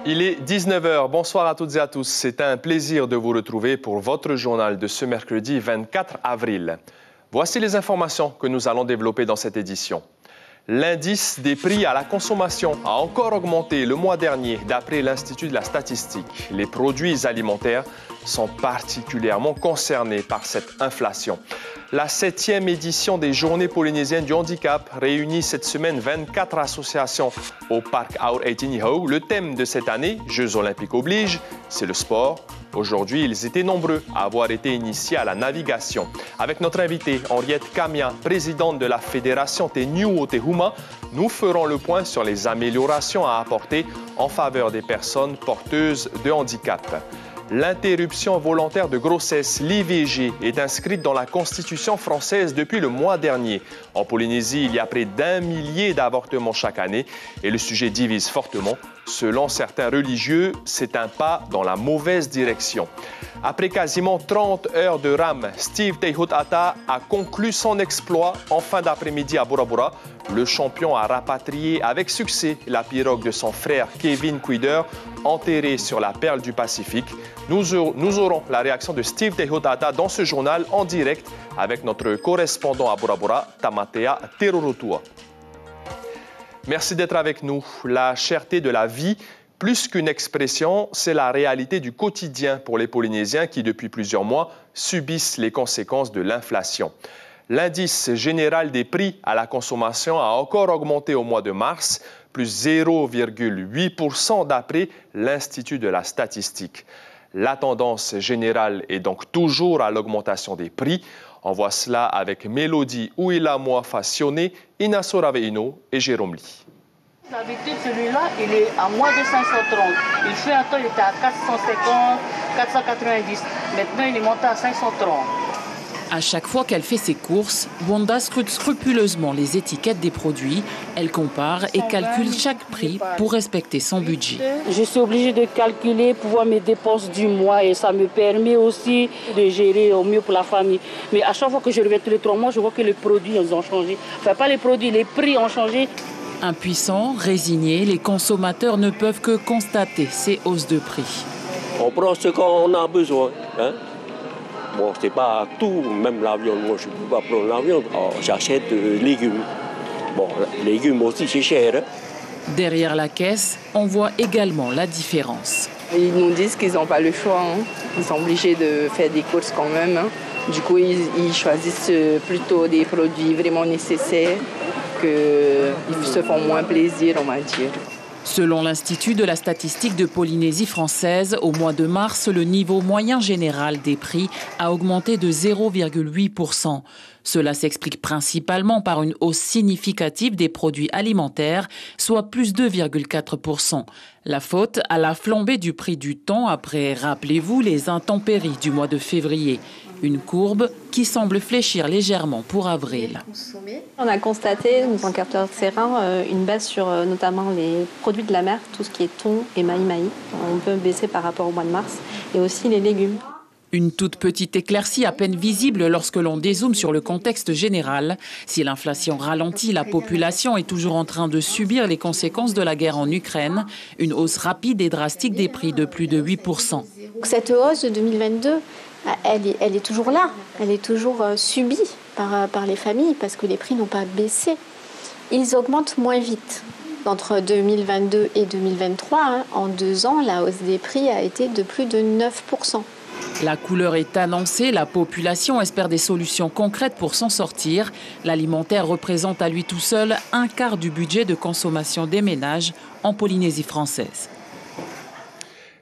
Il est 19 h. Bonsoir à toutes et à tous. C'est un plaisir de vous retrouver pour votre journal de ce mercredi 24 avril. Voici les informations que nous allons développer dans cette édition. L'indice des prix à la consommation a encore augmenté le mois dernier d'après l'Institut de la statistique. Les produits alimentaires sont particulièrement concernés par cette inflation. La 7e édition des Journées polynésiennes du handicap réunit cette semaine 24 associations au parc Aur Eitinihau. Le thème de cette année, Jeux olympiques oblige, c'est le sport. Aujourd'hui, ils étaient nombreux à avoir été initiés à la navigation. Avec notre invitée, Henriette Kamia, présidente de la Fédération Te Niu o Te Huma, nous ferons le point sur les améliorations à apporter en faveur des personnes porteuses de handicap. L'interruption volontaire de grossesse, l'IVG, est inscrite dans la Constitution française depuis le mois dernier. En Polynésie, il y a près d'1 millier d'avortements chaque année et le sujet divise fortement. Selon certains religieux, c'est un pas dans la mauvaise direction. Après quasiment 30 heures de rame, Steve Teihut-Ata a conclu son exploit en fin d'après-midi à Bora Bora. Le champion a rapatrié avec succès la pirogue de son frère Kevin Quider, enterrée sur la perle du Pacifique. Nous aurons la réaction de Steve Teihut-Ata dans ce journal en direct avec notre correspondant à Bora Bora, Tamatea Terorotua. Merci d'être avec nous. La cherté de la vie, plus qu'une expression, c'est la réalité du quotidien pour les Polynésiens qui, depuis plusieurs mois, subissent les conséquences de l'inflation. L'indice général des prix à la consommation a encore augmenté au mois de mars, plus 0,8% d'après l'Institut de la statistique. La tendance générale est donc toujours à l'augmentation des prix. On voit cela avec Mélodie Ouilamoa Fassione, Inasso Raveino et Jérôme Lee. D'habitude, celui-là, il est à moins de 530. Il fait un temps, il était à 450, 490. Maintenant, il est monté à 530. À chaque fois qu'elle fait ses courses, Wanda scrute scrupuleusement les étiquettes des produits. Elle compare et calcule chaque prix pour respecter son budget. Je suis obligée de calculer pour voir mes dépenses du mois et ça me permet aussi de gérer au mieux pour la famille. Mais à chaque fois que je reviens tous les 3 mois, je vois que les produits ont changé. Enfin, pas les produits, les prix ont changé. Impuissants, résignés, les consommateurs ne peuvent que constater ces hausses de prix. On prend ce qu'on a besoin. Bon, c'est pas tout, même l'avion, moi je ne peux pas prendre l'avion. J'achète des légumes. Bon, les légumes aussi c'est cher. Derrière la caisse, on voit également la différence. Ils nous disent qu'ils n'ont pas le choix. Ils sont obligés de faire des courses quand même. Du coup, ils choisissent plutôt des produits vraiment nécessaires, qu'ils se font moins plaisir, on va dire. Selon l'Institut de la statistique de Polynésie française, au mois de mars, le niveau moyen général des prix a augmenté de 0,8%. Cela s'explique principalement par une hausse significative des produits alimentaires, soit plus 2,4%. La faute à la flambée du prix du thon après, rappelez-vous, les intempéries du mois de février. Une courbe qui semble fléchir légèrement pour avril. On a constaté, nous en capteur terrain, une baisse sur notamment les produits de la mer, tout ce qui est thon et maï-maï. On peut baisser par rapport au mois de mars, et aussi les légumes. Une toute petite éclaircie à peine visible lorsque l'on dézoome sur le contexte général. Si l'inflation ralentit, la population est toujours en train de subir les conséquences de la guerre en Ukraine. Une hausse rapide et drastique des prix de plus de 8%. Cette hausse de 2022, elle est toujours là. Elle est toujours subie par les familles parce que les prix n'ont pas baissé. Ils augmentent moins vite. Entre 2022 et 2023, en 2 ans, la hausse des prix a été de plus de 9%. La couleur est annoncée, la population espère des solutions concrètes pour s'en sortir. L'alimentaire représente à lui tout seul 1/4 du budget de consommation des ménages en Polynésie française.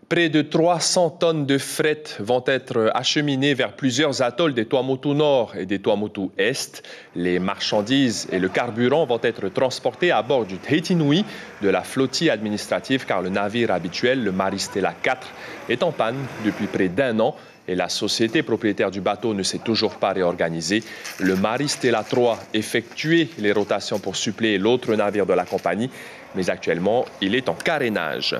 Près de 300 tonnes de fret vont être acheminées vers plusieurs atolls des Tuamotu Nord et des Tuamotu Est. Les marchandises et le carburant vont être transportés à bord du Heitinui de la flottille administrative car le navire habituel, le Maristella 4, est en panne depuis près d'1 an et la société propriétaire du bateau ne s'est toujours pas réorganisée. Le Maristella 3 effectuait les rotations pour suppléer l'autre navire de la compagnie, mais actuellement, il est en carénage.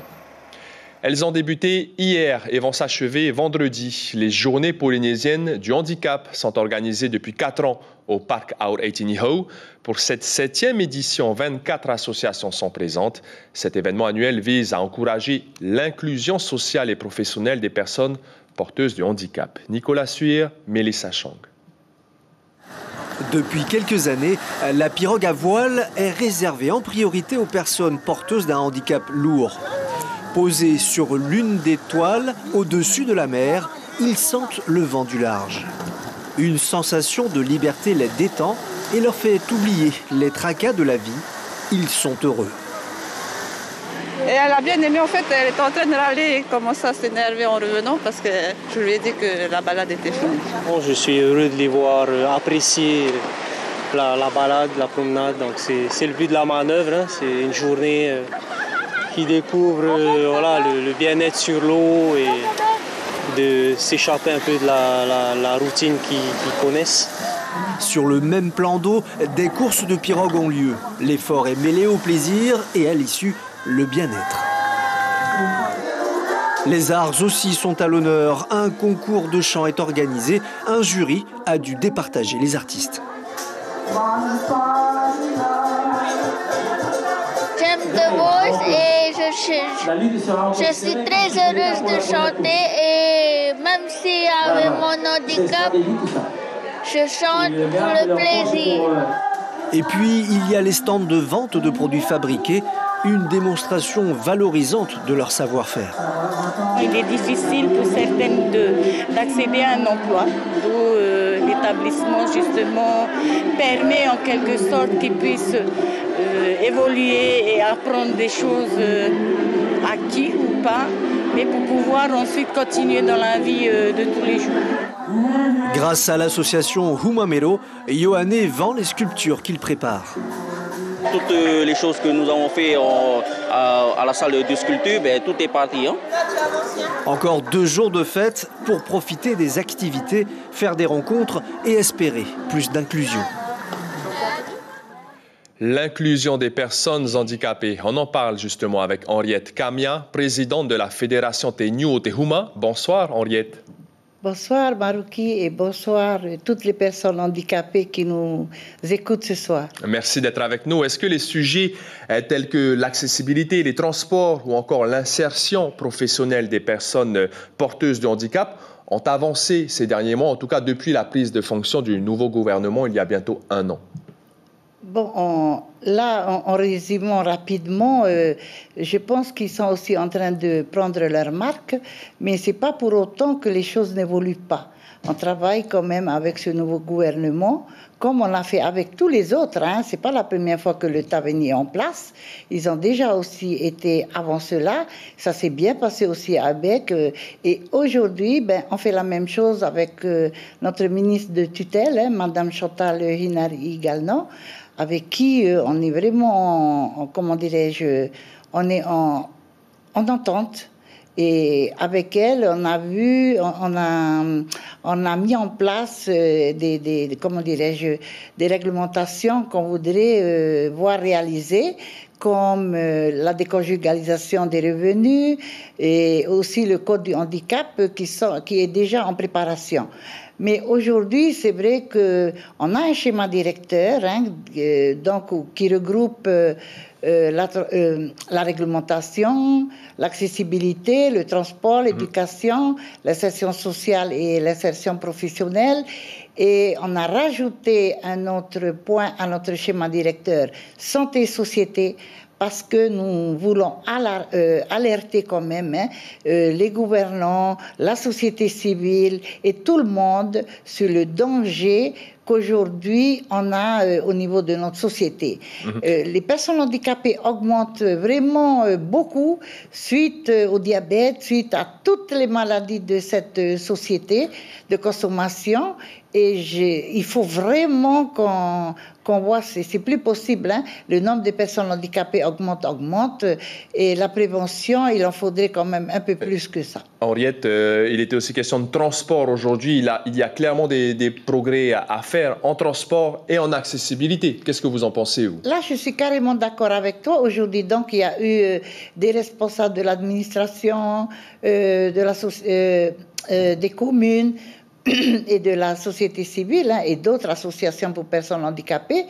Elles ont débuté hier et vont s'achever vendredi. Les journées polynésiennes du handicap sont organisées depuis 4 ans au parc Aur Eitiniho. Pour cette 7e édition, 24 associations sont présentes. Cet événement annuel vise à encourager l'inclusion sociale et professionnelle des personnes porteuses du handicap. Nicolas Suir, Mélissa Chang. Depuis quelques années, la pirogue à voile est réservée en priorité aux personnes porteuses d'un handicap lourd. Posés sur l'une des toiles, au-dessus de la mer, ils sentent le vent du large. Une sensation de liberté les détend et leur fait oublier les tracas de la vie. Ils sont heureux. Et elle a bien aimé, en fait, elle était en train de râler et commençait à s'énerver en revenant parce que je lui ai dit que la balade était finie. Bon, je suis heureux de les voir apprécier la balade, la promenade. Donc c'est le but de la manœuvre, hein. C'est une journée qui découvre le bien-être sur l'eau et de s'échapper un peu de la routine qu'ils connaissent. Sur le même plan d'eau, des courses de pirogue ont lieu. L'effort est mêlé au plaisir et à l'issue, le bien-être. Les arts aussi sont à l'honneur. Un concours de chant est organisé. Un jury a dû départager les artistes. J'aime The Voice et je suis très heureuse de chanter et même si avec mon handicap, je chante pour le plaisir. Et puis, il y a les stands de vente de produits fabriqués, une démonstration valorisante de leur savoir-faire. Il est difficile pour certaines d'accéder à un emploi, d'où l'établissement justement permet en quelque sorte qu'ils puissent évoluer et apprendre des choses acquises ou pas, mais pour pouvoir ensuite continuer dans la vie de tous les jours. Grâce à l'association Humamero, Yohanné vend les sculptures qu'il prépare. Toutes les choses que nous avons fait à la salle de sculpture, tout est parti. Hein. Encore 2 jours de fête pour profiter des activités, faire des rencontres et espérer plus d'inclusion. L'inclusion des personnes handicapées. On en parle justement avec Henriette Kamia, présidente de la Fédération Teñu Tehuma. Bonsoir Henriette. Bonsoir Marouki et bonsoir toutes les personnes handicapées qui nous écoutent ce soir. Merci d'être avec nous. Est-ce que les sujets tels que l'accessibilité, les transports ou encore l'insertion professionnelle des personnes porteuses de handicap ont avancé ces derniers mois, en tout cas depuis la prise de fonction du nouveau gouvernement il y a bientôt 1 an? Bon, en résumant rapidement, je pense qu'ils sont aussi en train de prendre leur marque, mais ce n'est pas pour autant que les choses n'évoluent pas. On travaille quand même avec ce nouveau gouvernement, comme on l'a fait avec tous les autres. Hein. Ce n'est pas la première fois que le Taveni est en place. Ils ont déjà aussi été avant cela. Ça s'est bien passé aussi avec. Et aujourd'hui, on fait la même chose avec notre ministre de tutelle, hein, Madame Chantal Hinari Galno, avec qui on est vraiment, comment dirais-je, on est en entente. Et avec elle, on a mis en place des réglementations qu'on voudrait voir réalisées, comme la déconjugalisation des revenus et aussi le code du handicap qui est déjà en préparation. Mais aujourd'hui, c'est vrai qu'on a un schéma directeur qui regroupe la réglementation, l'accessibilité, le transport, l'éducation, l'insertion sociale et l'insertion professionnelle. Et on a rajouté un autre point à notre schéma directeur, santé et société, parce que nous voulons alerter quand même les gouvernants, la société civile et tout le monde sur le danger qu'aujourd'hui on a au niveau de notre société. Les personnes handicapées augmentent vraiment beaucoup suite au diabète, suite à toutes les maladies de cette société de consommation. Et il faut vraiment qu'on voit, c'est plus possible. Hein. Le nombre de personnes handicapées augmente. Et la prévention, il en faudrait quand même un peu plus que ça. Henriette, il était aussi question de transport aujourd'hui. Il y a clairement des progrès à faire en transport et en accessibilité. Qu'est-ce que vous en pensez, vous? Là, je suis carrément d'accord avec toi. Aujourd'hui, donc, il y a eu des responsables de l'administration, des communes, et de la société civile et d'autres associations pour personnes handicapées,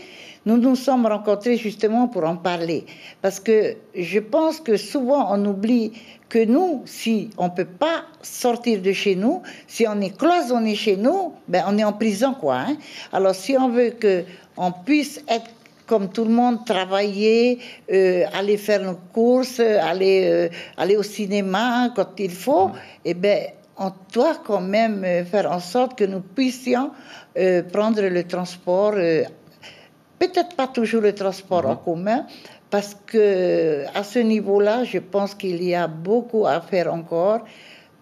nous nous sommes rencontrés justement pour en parler. Parce que je pense que souvent on oublie que nous, si on ne peut pas sortir de chez nous, si on est cloisonné chez nous, ben on est en prison, quoi. Hein. Alors si on veut qu'on puisse être comme tout le monde, travailler, aller faire nos courses, aller au cinéma quand il faut, eh bien, on doit quand même faire en sorte que nous puissions prendre le transport, peut-être pas toujours le transport en commun, parce que à ce niveau-là, je pense qu'il y a beaucoup à faire encore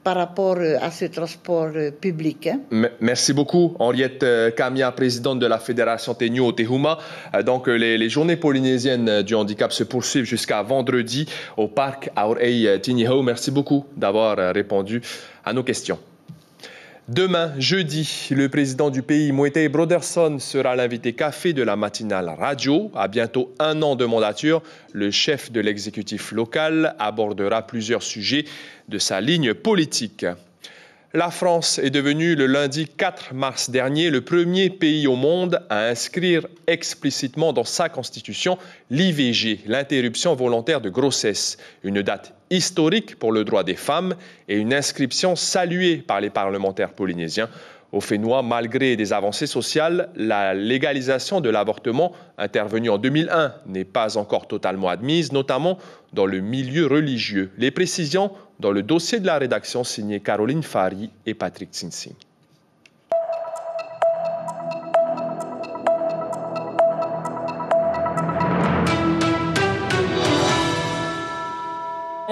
par rapport à ce transport public. Hein. Merci beaucoup, Henriette Kamia, présidente de la Fédération Tenyo Tehuma. Donc, les journées polynésiennes du handicap se poursuivent jusqu'à vendredi au parc Aurei Tiniho. Merci beaucoup d'avoir répondu à nos questions. Demain, jeudi, le président du pays, Moetai Broderson, sera l'invité café de la matinale radio. À bientôt 1 an de mandature, le chef de l'exécutif local abordera plusieurs sujets de sa ligne politique. La France est devenue le lundi 4 mars dernier le premier pays au monde à inscrire explicitement dans sa constitution l'IVG, l'interruption volontaire de grossesse, une date historique pour le droit des femmes et une inscription saluée par les parlementaires polynésiens. Au Fénois, malgré des avancées sociales, la légalisation de l'avortement intervenue en 2001 n'est pas encore totalement admise, notamment dans le milieu religieux. Les précisions dans le dossier de la rédaction signé Caroline Fari et Patrick Tsinsing.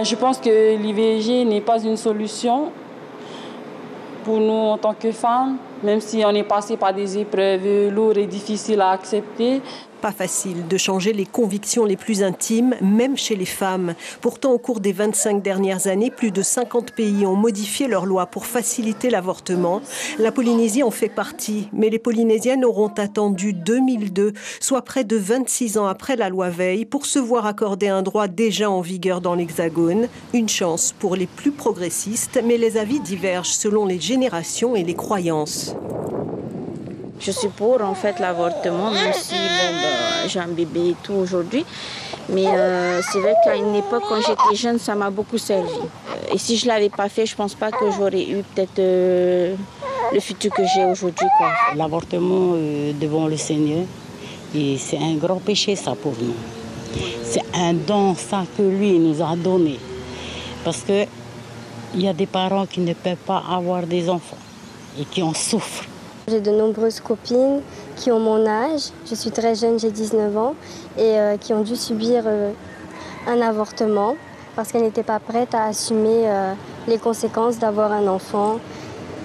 Je pense que l'IVG n'est pas une solution pour nous en tant que femmes, même si on est passé par des épreuves lourdes et difficiles à accepter. Pas facile de changer les convictions les plus intimes, même chez les femmes. Pourtant, au cours des 25 dernières années, plus de 50 pays ont modifié leurs lois pour faciliter l'avortement. La Polynésie en fait partie, mais les Polynésiennes auront attendu 2002, soit près de 26 ans après la loi Veil, pour se voir accorder un droit déjà en vigueur dans l'Hexagone. Une chance pour les plus progressistes, mais les avis divergent selon les générations et les croyances. Je suis pour en fait l'avortement, même si j'ai un bébé et tout aujourd'hui. Mais c'est vrai qu'à une époque, quand j'étais jeune, ça m'a beaucoup servi. Et si je ne l'avais pas fait, je ne pense pas que j'aurais eu peut-être le futur que j'ai aujourd'hui. L'avortement devant le Seigneur, et c'est un grand péché ça pour nous. C'est un don ça que lui nous a donné. Parce qu'il y a des parents qui ne peuvent pas avoir des enfants et qui en souffrent. J'ai de nombreuses copines qui ont mon âge, je suis très jeune, j'ai 19 ans, et qui ont dû subir un avortement parce qu'elles n'étaient pas prêtes à assumer les conséquences d'avoir un enfant.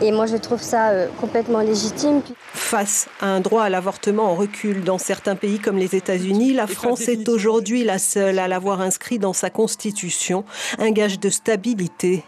Et moi, je trouve ça complètement légitime. Face à un droit à l'avortement en recul dans certains pays comme les États-Unis, la France est aujourd'hui la seule à l'avoir inscrit dans sa constitution, un gage de stabilité.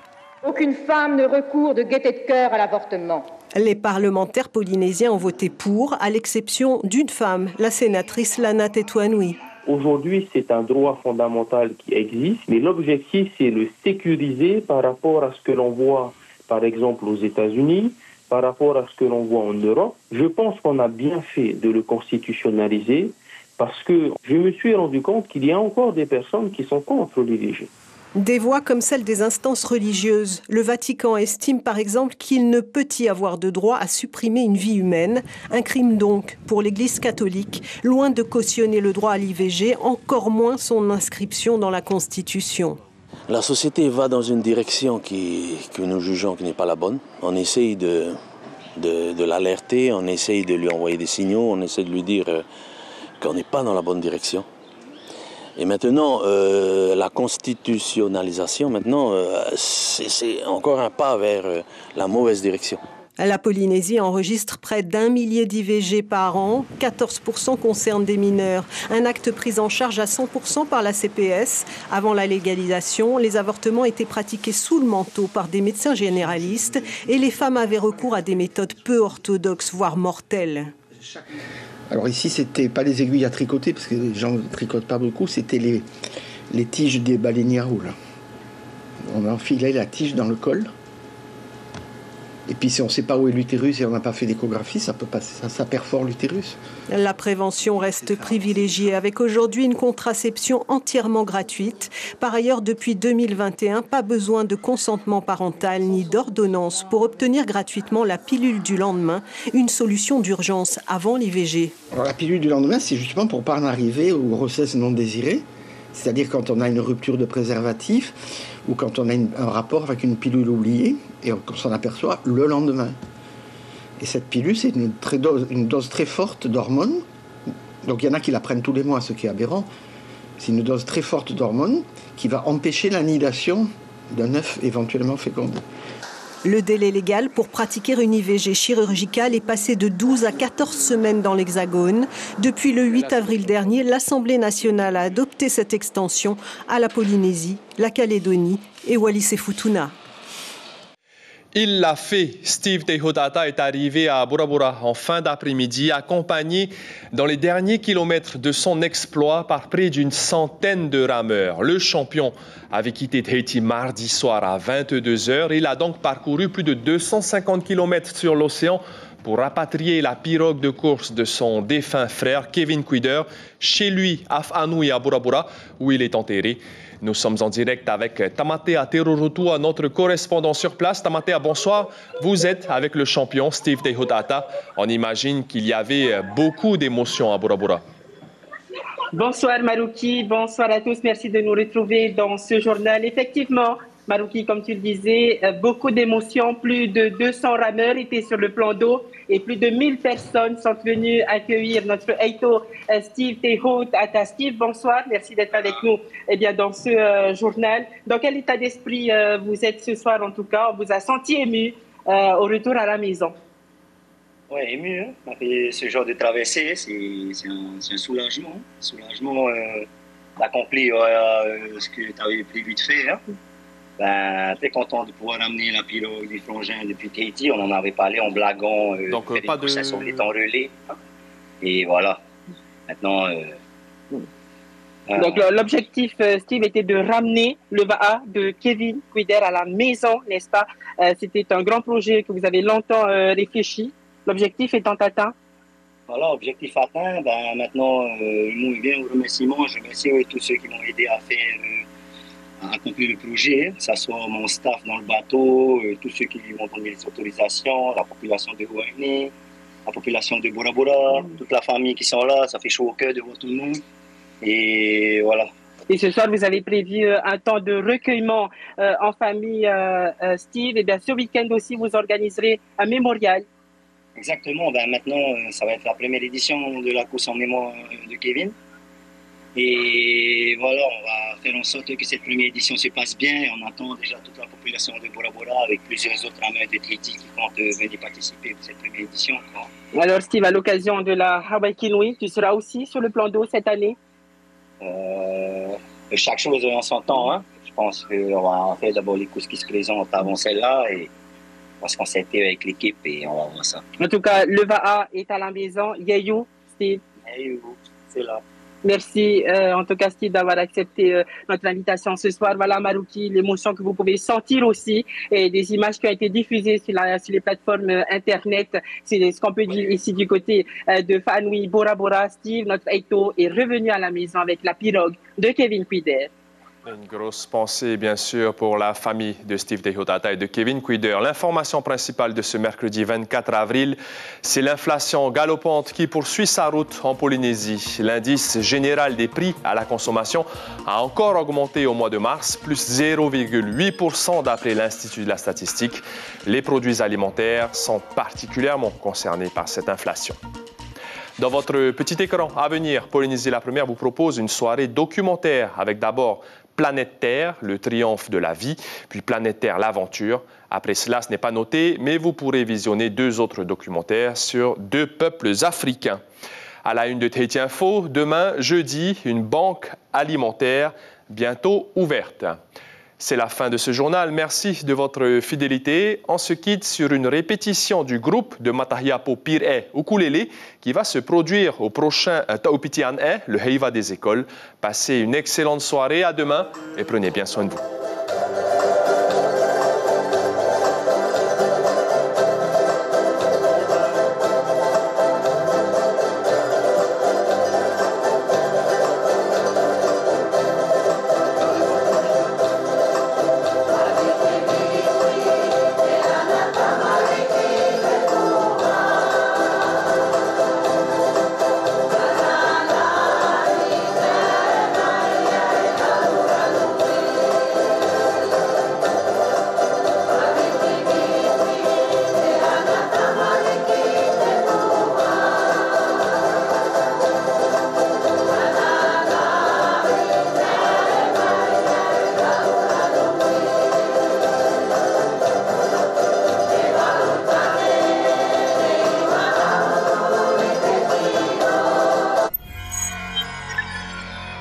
Aucune femme ne recourt de gaieté de cœur à l'avortement. Les parlementaires polynésiens ont voté pour, à l'exception d'une femme, la sénatrice Lana Tetuanui. Aujourd'hui, c'est un droit fondamental qui existe, mais l'objectif, c'est le sécuriser par rapport à ce que l'on voit, par exemple, aux États-Unis, par rapport à ce que l'on voit en Europe. Je pense qu'on a bien fait de le constitutionnaliser parce que je me suis rendu compte qu'il y a encore des personnes qui sont contre l'IVG. Des voix comme celle des instances religieuses. Le Vatican estime par exemple qu'il ne peut y avoir de droit à supprimer une vie humaine. Un crime donc pour l'Église catholique, loin de cautionner le droit à l'IVG, encore moins son inscription dans la Constitution. La société va dans une direction que nous jugeons qui n'est pas la bonne. On essaye de l'alerter, on essaye de lui envoyer des signaux, on essaie de lui dire qu'on n'est pas dans la bonne direction. Et maintenant, la constitutionnalisation, c'est encore un pas vers la mauvaise direction. La Polynésie enregistre près d'1 millier d'IVG par an, 14% concernent des mineurs. Un acte pris en charge à 100% par la CPS. Avant la légalisation, les avortements étaient pratiqués sous le manteau par des médecins généralistes et les femmes avaient recours à des méthodes peu orthodoxes, voire mortelles. Alors ici, c'était pas les aiguilles à tricoter, parce que les gens ne tricotent pas beaucoup, c'était les tiges des baleinières. On enfilait la tige dans le col. Et puis si on ne sait pas où est l'utérus et on n'a pas fait d'échographie, ça perfore l'utérus. La prévention reste privilégiée avec aujourd'hui une contraception entièrement gratuite. Par ailleurs, depuis 2021, pas besoin de consentement parental ni d'ordonnance pour obtenir gratuitement la pilule du lendemain, une solution d'urgence avant l'IVG. Alors la pilule du lendemain, c'est justement pour ne pas en arriver aux grossesses non désirées, c'est-à-dire quand on a une rupture de préservatif ou quand on a un rapport avec une pilule oubliée et qu'on s'en aperçoit le lendemain. Et cette pilule, c'est une dose très forte d'hormones. Donc il y en a qui la prennent tous les mois, ce qui est aberrant. C'est une dose très forte d'hormones qui va empêcher l'annihilation d'un œuf éventuellement fécondé. Le délai légal pour pratiquer une IVG chirurgicale est passé de 12 à 14 semaines dans l'Hexagone. Depuis le 8 avril dernier, l'Assemblée nationale a adopté cette extension à la Polynésie, la Calédonie et Wallis et Futuna. Il l'a fait. Steve Te Hotata est arrivé à Bora Bora en fin d'après-midi, accompagné dans les derniers kilomètres de son exploit par près d'une centaine de rameurs. Le champion avait quitté Tahiti mardi soir à 22h. Il a donc parcouru plus de 250 km sur l'océan pour rapatrier la pirogue de course de son défunt frère Kevin Kuider chez lui à Whanui à Bora Bora, où il est enterré. Nous sommes en direct avec Tamatea Terorotua, notre correspondant sur place. Tamatea, bonsoir. Vous êtes avec le champion Steve Te Hotata. On imagine qu'il y avait beaucoup d'émotions à Bora Bora. Bonsoir Marouki, bonsoir à tous. Merci de nous retrouver dans ce journal. Effectivement, Marouki, comme tu le disais, beaucoup d'émotions. Plus de 200 rameurs étaient sur le plan d'eau et plus de 1000 personnes sont venues accueillir notre Eito Steve Te Hotata. Steve, bonsoir. Merci d'être avec nous dans ce journal. Dans quel état d'esprit vous êtes ce soir en tout cas? On vous a senti ému au retour à la maison. Oui, ému. Hein? Ce genre de traversée, c'est un soulagement. Soulagement d'accomplir ce que tu avais prévu de faire. Très content de pouvoir amener la pirogue des frangins depuis Tahiti. On en avait parlé en blaguant. Donc pas de... On est en relais. Et voilà. Maintenant... Donc l'objectif, Steve, était de ramener le VAA de Kevin Kuider à la maison, n'est-ce pas? C'était un grand projet que vous avez longtemps réfléchi. L'objectif étant atteint? Voilà, objectif atteint. Maintenant, moi, bien au remerciement, je remercie tous ceux qui m'ont aidé à faire... à accomplir le projet, que ce soit mon staff dans le bateau, tous ceux qui m'ont donné les autorisations, la population de Whanui, la population de Bora Bora, toute la famille qui sont là, ça fait chaud au cœur de voir tout le monde. Et voilà. Et ce soir, vous avez prévu un temps de recueillement en famille, Steve. Et bien ce week-end aussi, vous organiserez un mémorial. Exactement. Maintenant, ça va être la première édition de la course en mémoire de Kevin. Et voilà, on va faire en sorte que cette première édition se passe bien. Et on attend déjà toute la population de Bora Bora avec plusieurs autres rameurs de Tahiti qui comptent venir participer à cette première édition. Alors Steve, à l'occasion de la Hawaii Kinui, tu seras aussi sur le plan d'eau cette année? Chaque chose en son temps. Hein. Je pense qu'on va faire d'abord les courses qui se présentent avant celle-là. Et on va se concentrer avec l'équipe et on va voir ça. En tout cas, le VAA est à la maison. Yeyou, Steve. Yeyou, c'est là. Merci en tout cas Steve d'avoir accepté notre invitation ce soir. Voilà Marouki, l'émotion que vous pouvez sentir aussi et des images qui ont été diffusées sur les plateformes internet. C'est ce qu'on peut dire ici du côté de Whanui, Bora Bora. Steve, notre Eito, est revenu à la maison avec la pirogue de Kevin Kuider. Une grosse pensée, bien sûr, pour la famille de Steve Te Hotata et de Kevin Kuider. L'information principale de ce mercredi 24 avril, c'est l'inflation galopante qui poursuit sa route en Polynésie. L'indice général des prix à la consommation a encore augmenté au mois de mars, plus 0,8% d'après l'Institut de la statistique. Les produits alimentaires sont particulièrement concernés par cette inflation. Dans votre petit écran à venir, Polynésie la Première vous propose une soirée documentaire avec d'abord Planète Terre, le triomphe de la vie, puis Planète Terre, l'aventure, Après cela, ce n'est pas noté, mais vous pourrez visionner 2 autres documentaires sur 2 peuples africains. À la une de Tahiti Info, demain, jeudi, une banque alimentaire bientôt ouverte. C'est la fin de ce journal. Merci de votre fidélité. On se quitte sur une répétition du groupe de Matahiapo Pire Ukulele qui va se produire au prochain Taupitian E, le Heiva des écoles. Passez une excellente soirée. À demain et prenez bien soin de vous.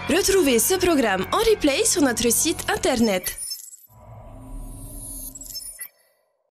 Retrouvez ce programme en replay sur notre site internet.